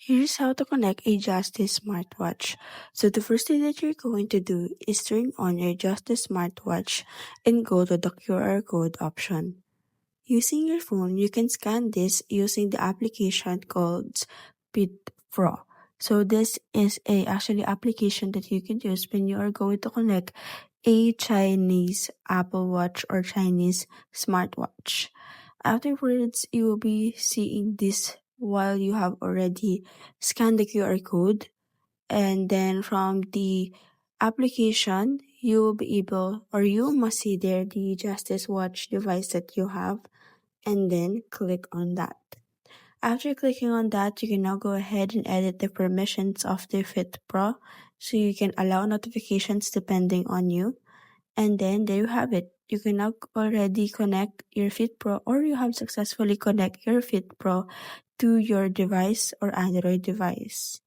Here's how to connect a Justice smartwatch. So the first thing that you're going to do is turn on your Justice smartwatch and go to the QR code option. Using your phone, you can scan this using the application called Speed Pro. So this is a actually application that you can use when you are going to connect a Chinese Apple Watch or Chinese smartwatch. Afterwards, you will be seeing this while you have already scanned the QR code, and then from the application, you will be able, or you must see there the Justice Watch device that you have, and then click on that. After clicking on that, you can now go ahead and edit the permissions of the Fit Pro, so you can allow notifications depending on you. And then there you have it. You can now already connect your Fit Pro, or you have successfully connect your Fit Pro to your device or Android device.